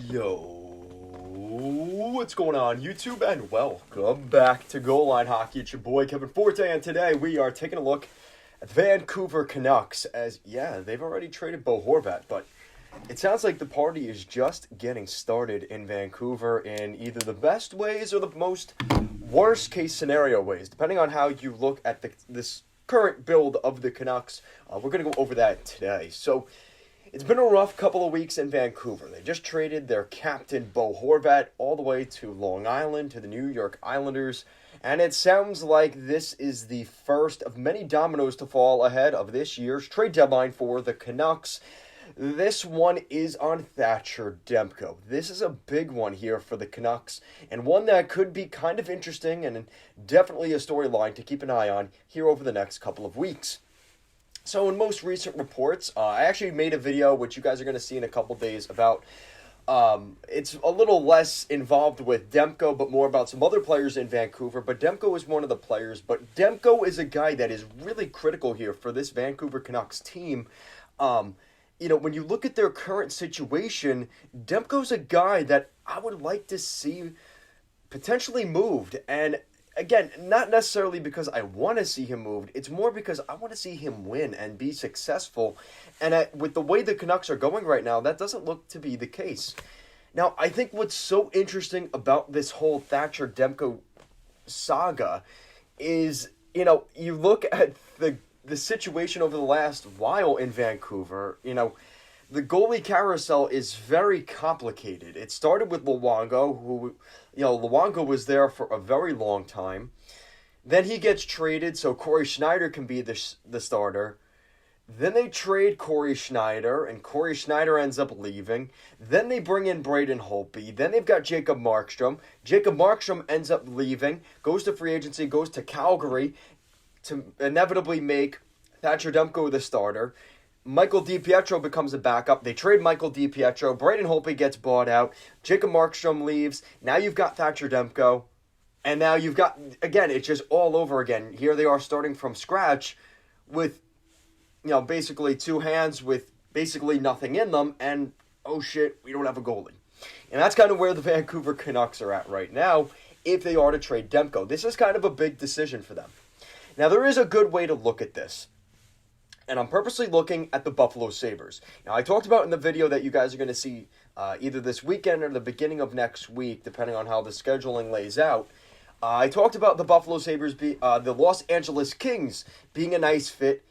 Yo, what's going on YouTube, and welcome back to Goal Line Hockey. It's your boy Kevin Forte, and today we are taking a look at the Vancouver Canucks as, they've already traded Bo Horvat, but it sounds like the party is just getting started in Vancouver in either the best ways or the most worst case scenario ways, depending on how you look at this current build of the Canucks. We're going to go over that today. So, it's been a rough couple of weeks in Vancouver. They just traded their captain, Bo Horvat, all the way to Long Island, to the New York Islanders. And it sounds like this is the first of many dominoes to fall ahead of this year's trade deadline for the Canucks. This one is on Thatcher Demko. This is a big one here for the Canucks, and one that could be kind of interesting and definitely a storyline to keep an eye on here over the next couple of weeks. So in most recent reports, I actually made a video, which you guys are going to see in a couple days, about, it's a little less involved with Demko, but more about some other players in Vancouver. But Demko is one of the players, but Demko is a guy that is really critical here for this Vancouver Canucks team. When you look at their current situation, Demko's a guy that I would like to see potentially moved. And again, not necessarily because I want to see him moved. It's more because I want to see him win and be successful. And with the way the Canucks are going right now, that doesn't look to be the case. Now, I think what's so interesting about this whole Thatcher Demko saga is, you look at the situation over the last while in Vancouver. The goalie carousel is very complicated. It started with Luongo, who, Luongo was there for a very long time. Then he gets traded so Corey Schneider can be the starter. Then they trade Corey Schneider, and Corey Schneider ends up leaving. Then they bring in Braden Holtby. Then they've got Jacob Markstrom. Jacob Markstrom ends up leaving, goes to free agency, goes to Calgary to inevitably make Thatcher Demko the starter. Michael DiPietro becomes a backup. They trade Michael DiPietro. Braden Holtby gets bought out. Jacob Markstrom leaves. Now you've got Thatcher Demko. And now you've got, again, it's just all over again. Here they are starting from scratch with, basically two hands with basically nothing in them. And, oh shit, we don't have a goalie. And that's kind of where the Vancouver Canucks are at right now if they are to trade Demko. This is kind of a big decision for them. Now, there is a good way to look at this. And I'm purposely looking at the Buffalo Sabres. Now, I talked about in the video that you guys are going to see either this weekend or the beginning of next week, depending on how the scheduling lays out. I talked about the Buffalo Sabres, the Los Angeles Kings, being a nice fit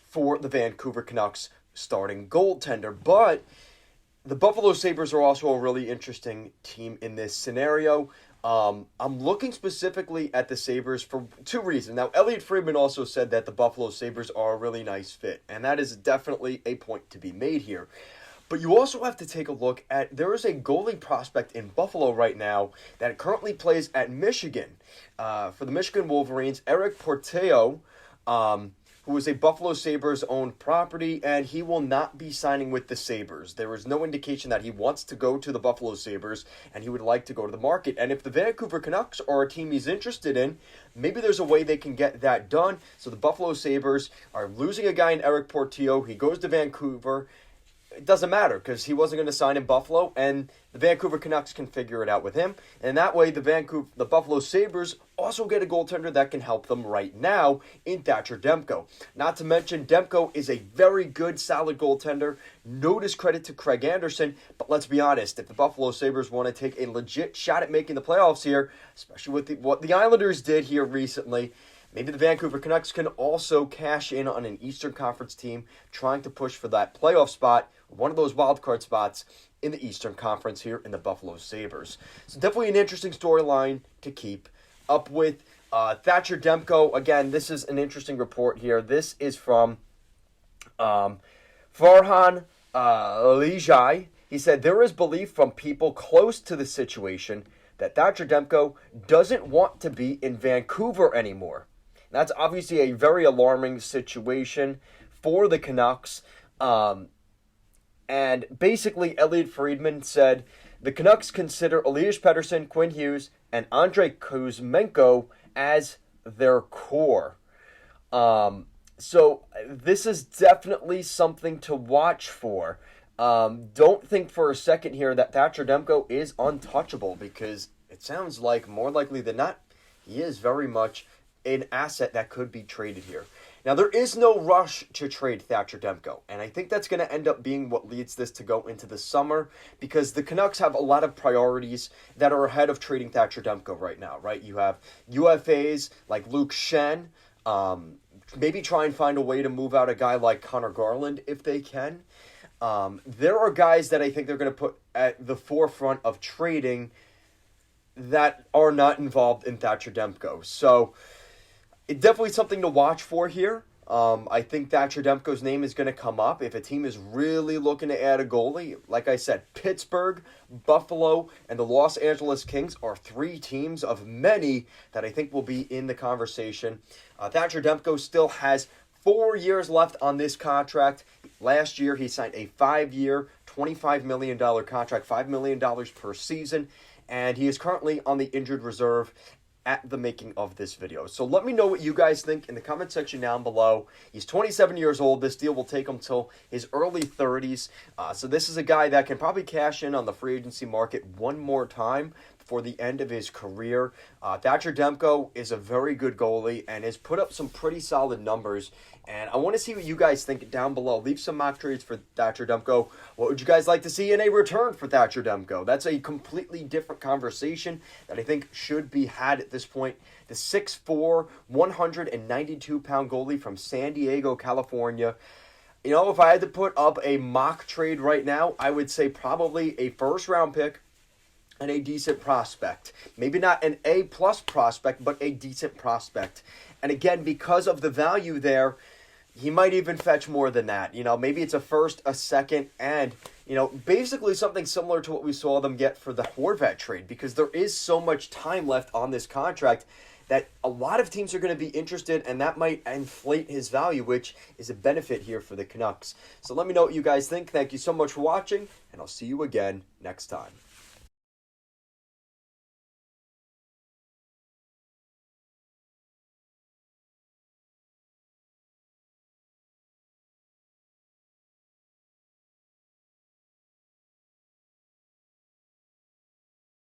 for the Vancouver Canucks starting goaltender. But the Buffalo Sabres are also a really interesting team in this scenario. I'm looking specifically at the Sabres for two reasons. Now, Elliot Friedman also said that the Buffalo Sabres are a really nice fit, and that is definitely a point to be made here. But you also have to take a look at, there is a goalie prospect in Buffalo right now that currently plays at Michigan. For the Michigan Wolverines, Eric Porteo, who is a Buffalo Sabres-owned property, and he will not be signing with the Sabres. There is no indication that he wants to go to the Buffalo Sabres, and he would like to go to the market. And if the Vancouver Canucks are a team he's interested in, maybe there's a way they can get that done. So the Buffalo Sabres are losing a guy in Eric Portillo. He goes to Vancouver. It doesn't matter because he wasn't going to sign in Buffalo, and the Vancouver Canucks can figure it out with him. And that way, the Buffalo Sabres also get a goaltender that can help them right now in Thatcher Demko. Not to mention, Demko is a very good, solid goaltender. No discredit to Craig Anderson, but let's be honest, if the Buffalo Sabres want to take a legit shot at making the playoffs here, especially with what the Islanders did here recently, maybe the Vancouver Canucks can also cash in on an Eastern Conference team trying to push for that playoff spot, one of those wildcard spots in the Eastern Conference here in the Buffalo Sabres. So definitely an interesting storyline to keep up with. Thatcher Demko, again, this is an interesting report here. This is from Farhan Lijai. He said, there is belief from people close to the situation that Thatcher Demko doesn't want to be in Vancouver anymore. That's obviously a very alarming situation for the Canucks. And basically, Elliot Friedman said, the Canucks consider Elias Pettersson, Quinn Hughes, and Andrei Kuzmenko as their core. So this is definitely something to watch for. Don't think for a second here that Thatcher Demko is untouchable, because it sounds like more likely than not, he is very much an asset that could be traded here. Now, there is no rush to trade Thatcher Demko, and I think that's going to end up being what leads this to go into the summer, because the Canucks have a lot of priorities that are ahead of trading Thatcher Demko right now, right? You have UFAs like Luke Shen, maybe try and find a way to move out a guy like Connor Garland if they can. There are guys that I think they're going to put at the forefront of trading that are not involved in Thatcher Demko. So, it's definitely something to watch for here. I think Thatcher Demko's name is going to come up if a team is really looking to add a goalie. Like I said, Pittsburgh, Buffalo, and the Los Angeles Kings are three teams of many that I think will be in the conversation. Thatcher Demko still has 4 years left on this contract. Last year, he signed a 5-year, $25 million contract, $5 million per season, and he is currently on the injured reserve at the making of this video. So let me know what you guys think in the comment section down below. He's 27 years old. This deal will take him till his early 30s. So this is a guy that can probably cash in on the free agency market one more time before the end of his career. Thatcher Demko is a very good goalie and has put up some pretty solid numbers. And I want to see what you guys think down below. Leave some mock trades for Thatcher Demko. What would you guys like to see in a return for Thatcher Demko? That's a completely different conversation that I think should be had at this point. The 6'4", 192-pound goalie from San Diego, California. You know, if I had to put up a mock trade right now, I would say probably a first-round pick and a decent prospect. Maybe not an A-plus prospect, but a decent prospect. And again, because of the value there, he might even fetch more than that. You know, maybe it's a first, a second, and, you know, basically something similar to what we saw them get for the Horvat trade, because there is so much time left on this contract that a lot of teams are going to be interested, and that might inflate his value, which is a benefit here for the Canucks. So let me know what you guys think. Thank you so much for watching, and I'll see you again next time.